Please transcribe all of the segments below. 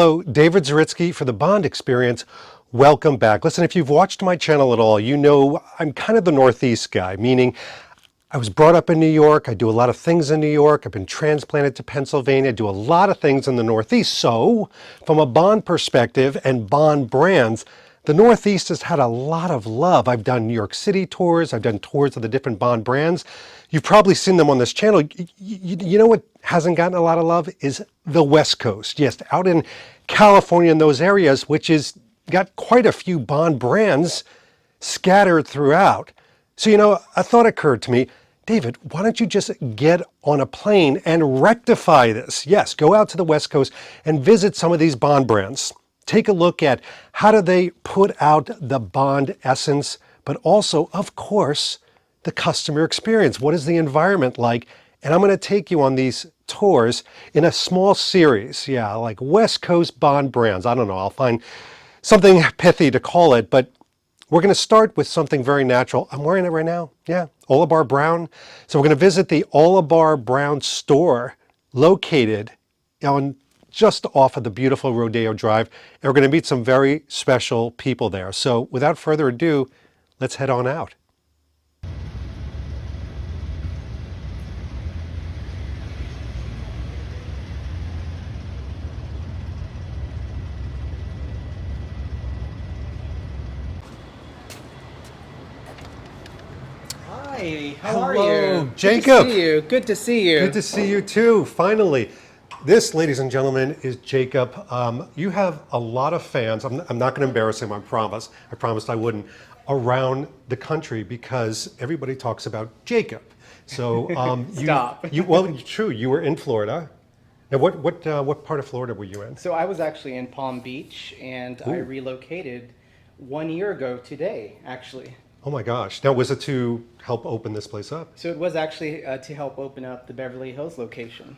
Hello, David Zaritsky for the Bond Experience. Welcome back. Listen, if you've watched my channel at all, you know I'm kind of the Northeast guy, meaning I was brought up in New York. I do a lot of things in New York. I've been transplanted to Pennsylvania. I do a lot of things in the Northeast. So from a Bond perspective and Bond brands, the Northeast has had a lot of love. I've done New York City tours. I've done tours of the different Bond brands. You've probably seen them on this channel. You know what hasn't gotten a lot of love is the West Coast. Yes, out in California in those areas, which is got quite a few Bond brands scattered throughout. So, you know, a thought occurred to me, David, why don't you just get on a plane and rectify this? Yes, go out to the West Coast and visit some of these Bond brands. Take a look at how do they put out the Bond essence, but also, of course, the customer experience. What is the environment like? And I'm going to take you on these tours in a small series. Yeah, like West Coast Bond brands. I don't know, I'll find something pithy to call it, but we're going to start with something very natural. I'm wearing it right now. Yeah, Orlebar Brown. So we're going to visit the Orlebar Brown store located on just off of the beautiful Rodeo Drive. And we're going to meet some very special people there. So without further ado, let's head on out. Hi, how are you? Jacob. Good to see you. Good to see you. Good to see you too, finally. This, ladies and gentlemen, is Jacob. You have a lot of fans. I'm not going to embarrass him, I promise. I promised I wouldn't, around the country because everybody talks about Jacob. So Stop. Well, true, you were in Florida. Now, what part of Florida were you in? So I was actually in Palm Beach, and I relocated 1 year ago today, actually. Oh my gosh. Now, was it to help open this place up? So it was actually to help open up the Beverly Hills location.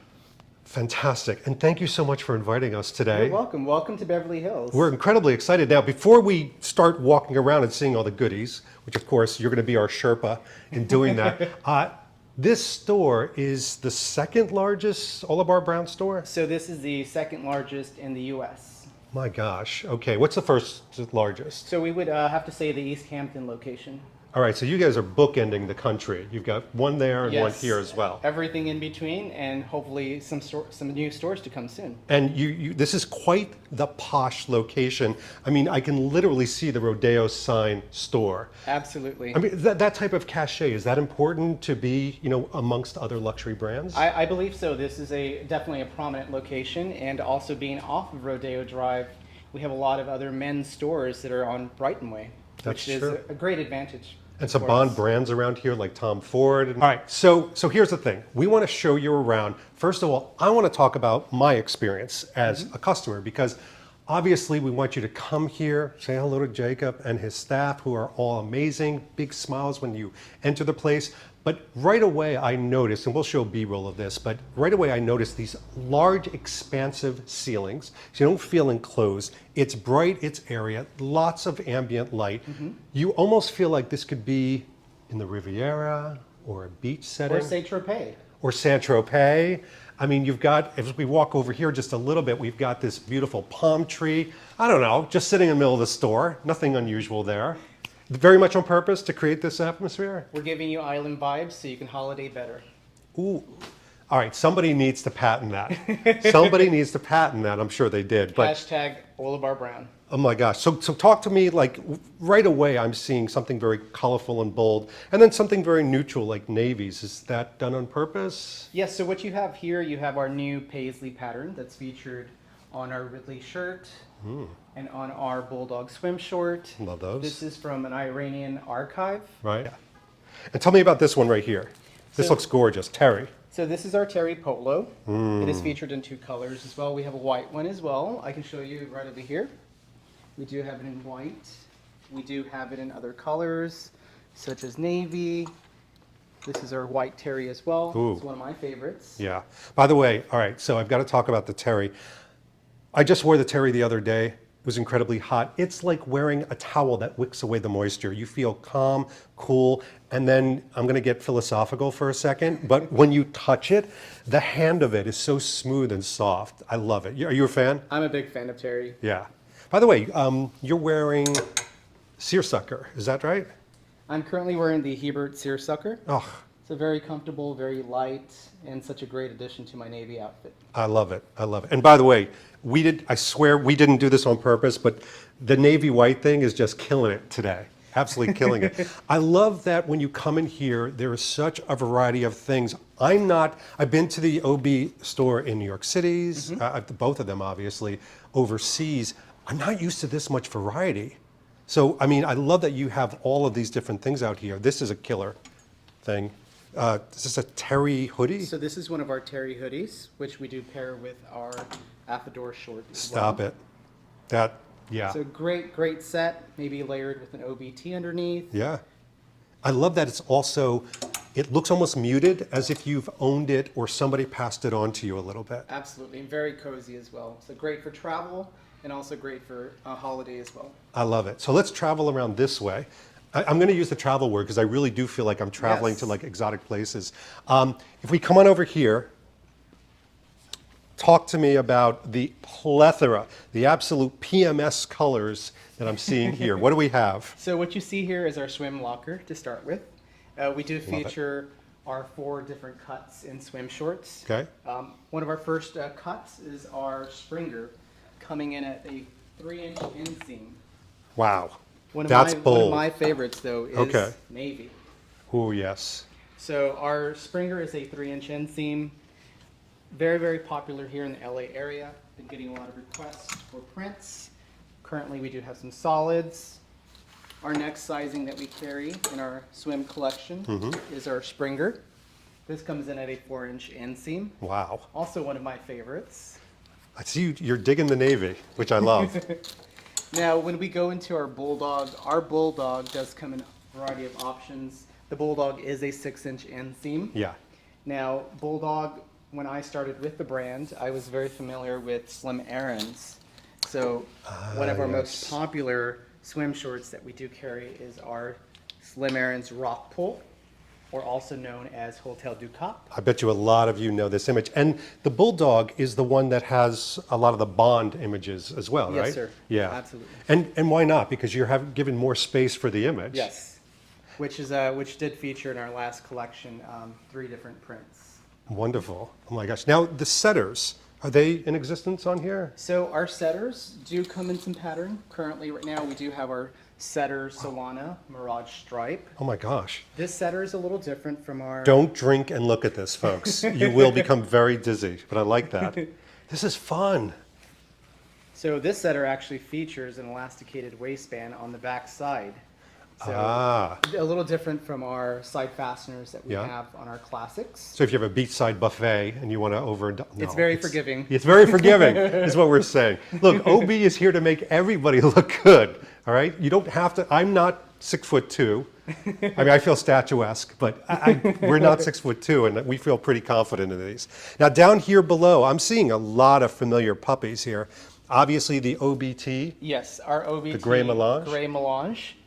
Fantastic. And thank you so much for inviting us today. You're welcome. Welcome to Beverly Hills. We're incredibly excited. Now, before we start walking around and seeing all the goodies, which of course you're going to be our Sherpa in doing that, this store is the second largest Orlebar Brown store? So this is the second largest in the U.S. My gosh. Okay, what's the first largest? So we would have to say the East Hampton location. All right, so you guys are bookending the country. You've got one there and one here as well. Everything in between, and hopefully some new stores to come soon. And this is quite the posh location. I mean, I can literally see the Rodeo sign store. Absolutely. I mean, that type of cachet, is that important to be, you know, amongst other luxury brands? I believe so. This is definitely a prominent location, and also being off of Rodeo Drive, we have a lot of other men's stores that are on Brighton Way. That's which true. is a great advantage. And some Bond brands around here like Tom Ford. All right, so here's the thing. We want to show you around. First of all, I want to talk about my experience as a customer, because obviously we want you to come here, say hello to Jacob and his staff, who are all amazing, big smiles when you enter the place. But right away I noticed, and we'll show B-roll of this, but right away I noticed these large expansive ceilings. So you don't feel enclosed. It's bright, it's area, lots of ambient light. You almost feel like this could be in the Riviera or a beach setting. Or Saint-Tropez. Or Saint-Tropez. I mean, you've got, as we walk over here just a little bit, we've got this beautiful palm tree. I don't know, just sitting in the middle of the store. Nothing unusual there. Very much on purpose to create this atmosphere? We're giving you island vibes so you can holiday better. Ooh. All right, somebody needs to patent that. Somebody needs to patent that. I'm sure they did. But Hashtag Orlebar Brown. oh my gosh. So talk to me, like right away I'm seeing something very colorful and bold, and then something very neutral like navies. Is that done on purpose? Yes, so what you have here, you have our new paisley pattern that's featured on our Ridley shirt and on our Bulldog swim short. Love those. This is from an Iranian archive. Right. Yeah. And tell me about this one right here. This looks gorgeous. Terry. So this is our Terry Polo. It is featured in 2 colors as well. We have a white one as well. I can show you right over here. We do have it in white. We do have it in other colors, such as navy. This is our white Terry as well. Ooh. It's one of my favorites. Yeah. By the way, all right, so I've got to talk about the Terry. I just wore the Terry the other day. It was incredibly hot. It's like wearing a towel that wicks away the moisture. You feel calm, cool, and then I'm going to get philosophical for a second, but when you touch it, the hand of it is so smooth and soft. I love it. Are you a fan? I'm a big fan of Terry. Yeah. By the way, you're wearing seersucker, is that right? I'm currently wearing the Hebert Seersucker. Oh, It's a very comfortable, very light, and such a great addition to my Navy outfit. I love it. I love it. And by the way, I swear we didn't do this on purpose, but the navy white thing is just killing it today. Absolutely killing it. I love that when you come in here, there is such a variety of things. I've been to the OB store in New York City's, both of them obviously, overseas. I'm not used to this much variety. So, I mean, I love that you have all of these different things out here. This is a killer thing. Is this a Terry hoodie? So this is one of our Terry hoodies, which we do pair with our Affador short as Stop well. it. That, yeah. So great set, maybe layered with an OBT underneath. Yeah. I love that it's also, it looks almost muted as if you've owned it or somebody passed it on to you a little bit. Absolutely, and very cozy as well. So great for travel and also great for a holiday as well. I love it. So let's travel around this way. I'm going to use the travel word because I really do feel like I'm traveling to like exotic places. If we come on over here, talk to me about the plethora, the absolute PMS colors that I'm seeing here. What do we have? So what you see here is our swim locker to start with. We do feature our 4 different cuts in swim shorts. Okay. One of our first cuts is our Springer, coming in at a 3-inch inseam. Wow. One bold. of my favorites, though, is navy. Oh, yes. So our Springer is a 3-inch inseam. Very popular here in the LA area. Been getting a lot of requests for prints. Currently, we do have some solids. Our next sizing that we carry in our swim collection is our Springer. This comes in at a 4-inch inseam. Wow. Also one of my favorites. I see you're digging the navy, which I love. Now, when we go into our Bulldog does come in a variety of options. The Bulldog is a 6-inch inseam. Yeah. Now, Bulldog, when I started with the brand, I was very familiar with Slim Aaron's. So one of our most popular swim shorts that we do carry is our Slim Aaron's Rock Pull, or also known as Hotel du Cap. I bet you a lot of you know this image. And the Bulldog is the one that has a lot of the Bond images as well, right? Yes, sir. Yeah. Absolutely. And why not? Because you're given more space for the image. Yes. Which did feature in our last collection 3 different prints. Wonderful. Oh my gosh. Now, the setters, are they in existence on here? So our setters do come in some pattern. Currently, right now, we do have our Setter Solana Mirage Stripe. Oh my gosh. This setter is a little different from our... Don't drink and look at this, folks. You will become very dizzy, but I like that. This is fun. So this setter actually features an elasticated waistband on the back side. So a little different from our side fasteners that we have on our classics. So if you have a beachside buffet and you want to it's very forgiving. It's very forgiving, is what we're saying. Look, OB is here to make everybody look good, all right? You don't have to, I'm not 6'2". I mean, I feel statuesque, but we're not 6'2", and we feel pretty confident in these. Now down here below, I'm seeing a lot of familiar puppies here. Obviously the OBT. Yes, our OBT. The Gray Melange. Gray Melange,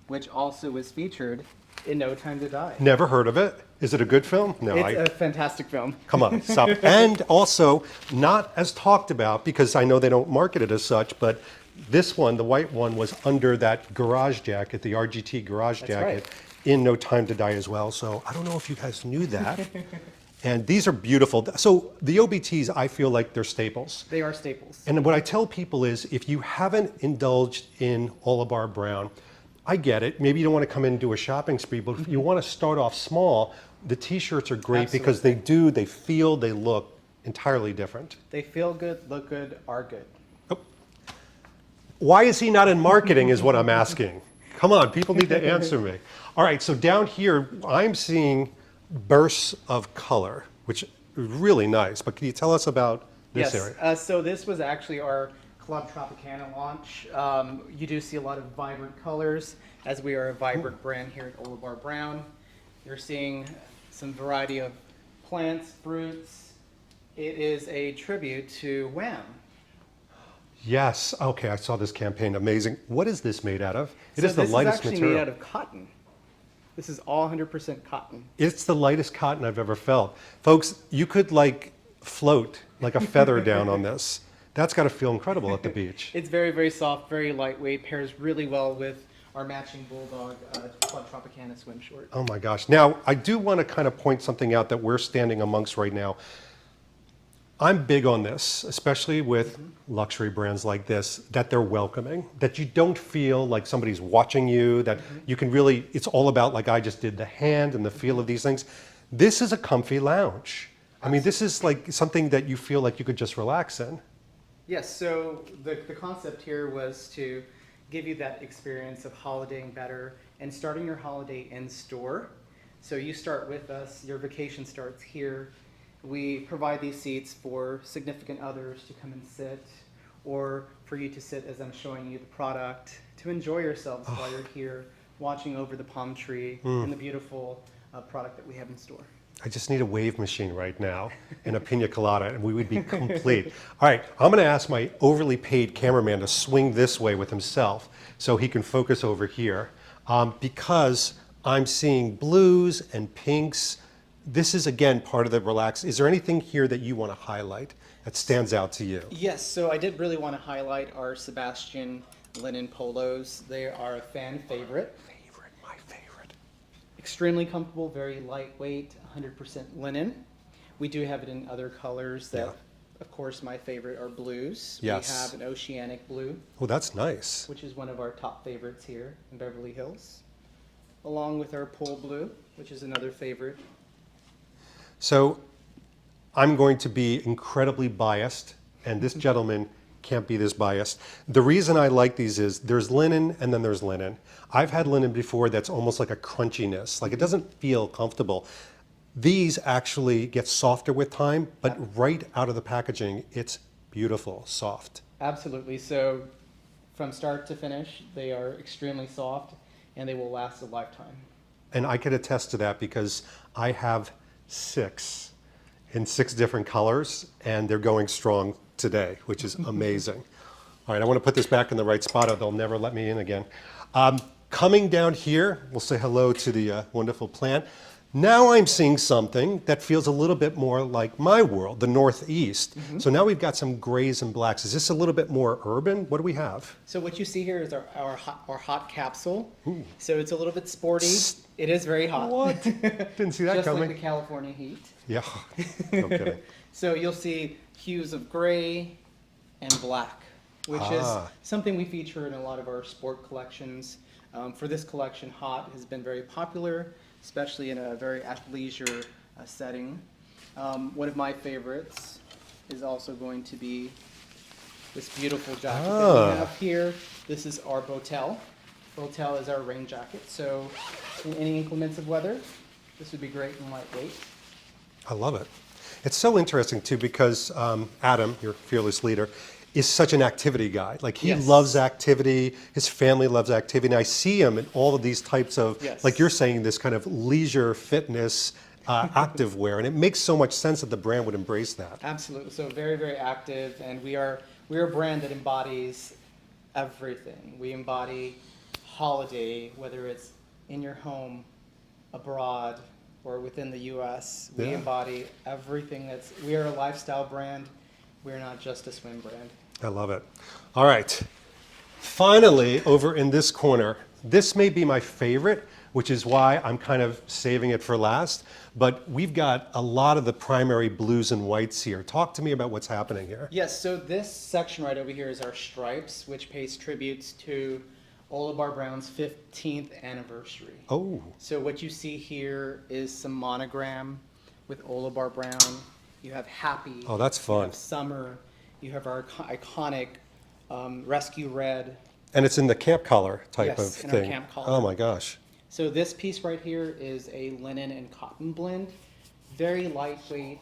which also was featured in No Time to Die. Never heard of it. Is it a good film? No, it's a fantastic film. Come on, stop. And also, not as talked about, because I know they don't market it as such, but this one, the white one, was under that garage jacket, the RGT garage jacket, in No Time to Die as well. So I don't know if you guys knew that. And these are beautiful. So the OBTs, I feel like they're staples. They are staples. And what I tell people is, if you haven't indulged in Orlebar Brown, I get it. Maybe you don't want to come in and do a shopping spree, but if you want to start off small, the t-shirts are great because they feel, they look entirely different. They feel good, look good, are good. Oh. Why is he not in marketing is what I'm asking. Come on, people need to answer me. All right, so down here, I'm seeing bursts of color, which is really nice. But can you tell us about this area? So this was actually our Club Tropicana launch. You do see a lot of vibrant colors, as we are a vibrant brand here at Orlebar Brown. You're seeing some variety of plants, fruits. It is a tribute to Wham. Yes. Okay, I saw this campaign. Amazing. What is this made out of? It So is the this lightest is actually material. made out of cotton. This is all 100% cotton. It's the lightest cotton I've ever felt. Folks, you could like float like a feather down on this. That's got to feel incredible at the beach. It's very, very soft, very lightweight, pairs really well with our matching Bulldog Club Tropicana swim short. Oh my gosh. Now, I do want to kind of point something out that we're standing amongst right now. I'm big on this, especially with luxury brands like this, that they're welcoming, that you don't feel like somebody's watching you, that you can really, it's all about, like I just did, the hand and the feel of these things. This is a comfy lounge. I mean, this is like something that you feel like you could just relax in. Yes, so the concept here was to give you that experience of holidaying better and starting your holiday in store. So you start with us, your vacation starts here. We provide these seats for significant others to come and sit, or for you to sit as I'm showing you the product, to enjoy yourselves while you're here, watching over the palm tree and the beautiful product that we have in store. I just need a wave machine right now and a pina colada, and we would be complete. All right, I'm going to ask my overly paid cameraman to swing this way with himself so he can focus over here, because I'm seeing blues and pinks. This is, again, part of the relax. Is there anything here that you want to highlight that stands out to you? Yes, so I did really want to highlight our Sebastian linen polos. They are a fan favorite. My favorite. Extremely comfortable, very lightweight, 100% linen. We do have it in other colors that, of course, my favorite are blues. Yes. We have an oceanic blue, Oh, that's nice. which is one of our top favorites here in Beverly Hills, along with our pool blue, which is another favorite. So I'm going to be incredibly biased, and this gentleman can't be this biased. The reason I like these is there's linen and then there's linen. I've had linen before that's almost like a crunchiness, like it doesn't feel comfortable. These actually get softer with time, but right out of the packaging, it's beautiful, soft. Absolutely. So from start to finish, they are extremely soft and they will last a lifetime. And I can attest to that because I have 6 in 6 different colors, and they're going strong today, which is amazing. All right, I want to put this back in the right spot or they'll never let me in again. Coming down here, we'll say hello to the wonderful plant. Now I'm seeing something that feels a little bit more like my world, the Northeast. So now we've got some grays and blacks. Is this a little bit more urban? What do we have? So what you see here is our hot capsule. So it's a little bit sporty. It is very hot. What? Didn't see that Just coming. like the California heat. Yeah, no kidding. So you'll see hues of gray and black, which is something we feature in a lot of our sport collections. For this collection, hot has been very popular, especially in a very athleisure setting. One of my favorites is also going to be this beautiful jacket that we have here. This is our Botel. Botel is our rain jacket, so in any inclements of weather, this would be great and lightweight. I love it. It's so interesting too because Adam, your fearless leader, is such an activity guy. Like he Yes. loves activity, his family loves activity, and I see him in all of these types of, Yes. like you're saying, this kind of leisure fitness active wear, and it makes so much sense that the brand would embrace that. Absolutely. So very, very active, and we're a brand that embodies everything. We embody holiday, whether it's in your home, abroad, or within the U.S. We Yeah. embody everything we are a lifestyle brand. We're not just a swim brand. I love it. All right. Finally, over in this corner, this may be my favorite, which is why I'm kind of saving it for last, but we've got a lot of the primary blues and whites here. Talk to me about what's happening here. Yes, so this section right over here is our stripes, which pays tributes to Orlebar Brown's 15th anniversary. Oh, So what you see here is some monogram with Orlebar Brown. You have happy. Oh, that's You fun. have summer. You have our iconic rescue red. and it's in the camp color type Yes, of in our thing. camp color. Oh my gosh. So this piece right here is a linen and cotton blend. Very lightweight.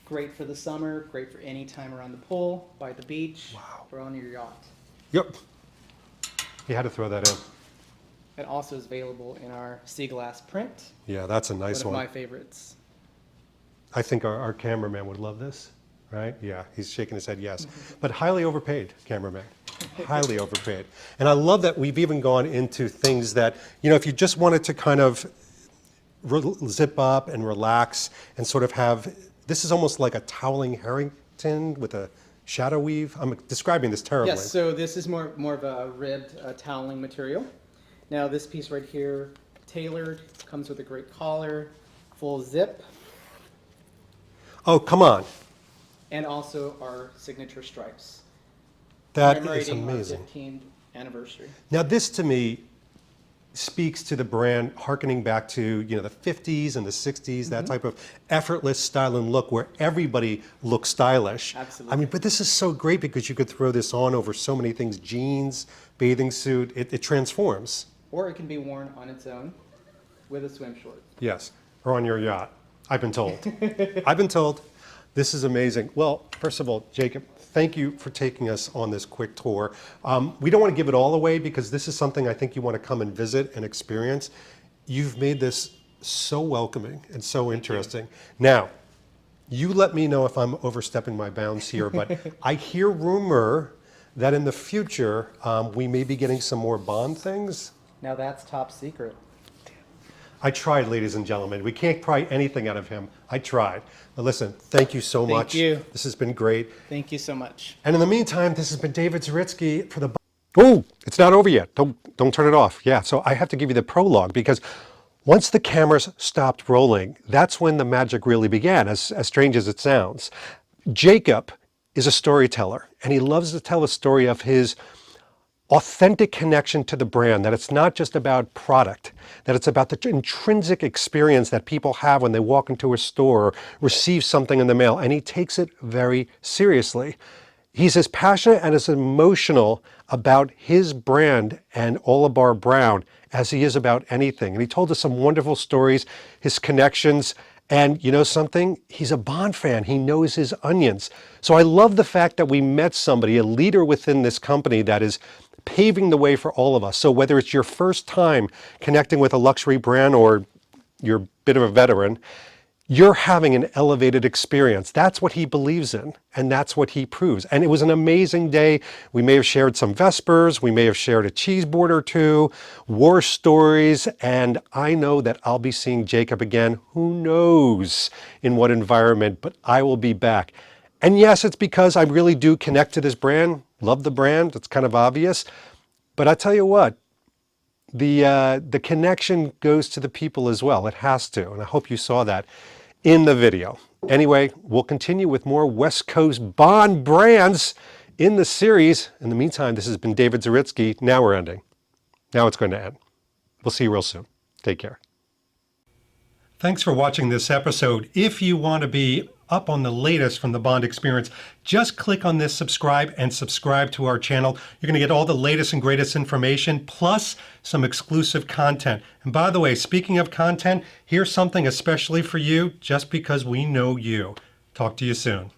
Great for the summer. Great for any time around the pool, by the beach, Wow. or on your yacht. Yep. You had to throw that in. It also is available in our sea glass print. Yeah, that's a nice One one. of my favorites. I think our cameraman would love this. right? Yeah, he's shaking his head yes. But highly overpaid, cameraman. Highly overpaid. And I love that we've even gone into things that, you know, if you just wanted to kind of zip up and relax and sort of have, this is almost like a toweling Harrington with a shadow weave. I'm describing this terribly. Yes, so this is more of a ribbed toweling material. Now this piece right here, tailored, comes with a great collar, full zip, Oh, come on. and also our signature stripes. That is Commemorating our amazing. 15th anniversary. Now this to me speaks to the brand harkening back to, you know, the 50s and the 60s, that type of effortless style and look where everybody looks stylish. Absolutely. I mean, but this is so great because you could throw this on over so many things, jeans, bathing suit, it transforms. Or it can be worn on its own with a swim short. Yes, or on your yacht. I've been told. I've been told. This is amazing. Well, first of all, Jacob, thank you for taking us on this quick tour. We don't want to give it all away because this is something I think you want to come and visit and experience. You've made this so welcoming and so interesting. Now, you let me know if I'm overstepping my bounds here, but I hear rumor that in the future we may be getting some more Bond things. Now that's top secret. I tried, ladies and gentlemen. We can't pry anything out of him. I tried. But listen, thank you so much. Thank you. This has been great. Thank you so much. And in the meantime, this has been David Zaritsky for the... Oh, it's not over yet. Don't turn it off. Yeah, so I have to give you the prologue because once the cameras stopped rolling, that's when the magic really began, as strange as it sounds. Jacob is a storyteller, and he loves to tell a story of his authentic connection to the brand, that it's not just about product, that it's about the intrinsic experience that people have when they walk into a store or receive something in the mail, and he takes it very seriously. He's as passionate and as emotional about his brand and Orlebar Brown as he is about anything. And he told us some wonderful stories, his connections, and you know something? He's a Bond fan. He knows his onions. So I love the fact that we met somebody, a leader within this company that is paving the way for all of us. So whether it's your first time connecting with a luxury brand or you're a bit of a veteran, you're having an elevated experience. That's what he believes in, and that's what he proves. And it was an amazing day. We may have shared some Vespers, we may have shared a cheese board or two, war stories, and I know that I'll be seeing Jacob again. Who knows in what environment, but I will be back. And yes, it's because I really do connect to this brand, love the brand, it's kind of obvious. But I tell you what, the connection goes to the people as well. It has to, and I hope you saw that in the video. Anyway, we'll continue with more West Coast Bond brands in the series. In the meantime, this has been David Zaritsky. Now we're ending. Now it's going to end. We'll see you real soon. Take care. Thanks for watching this episode. If you want to be up on the latest from the Bond experience, just click on this subscribe and subscribe to our channel. You're going to get all the latest and greatest information, plus some exclusive content. And by the way, speaking of content, here's something especially for you, just because we know you. Talk to you soon.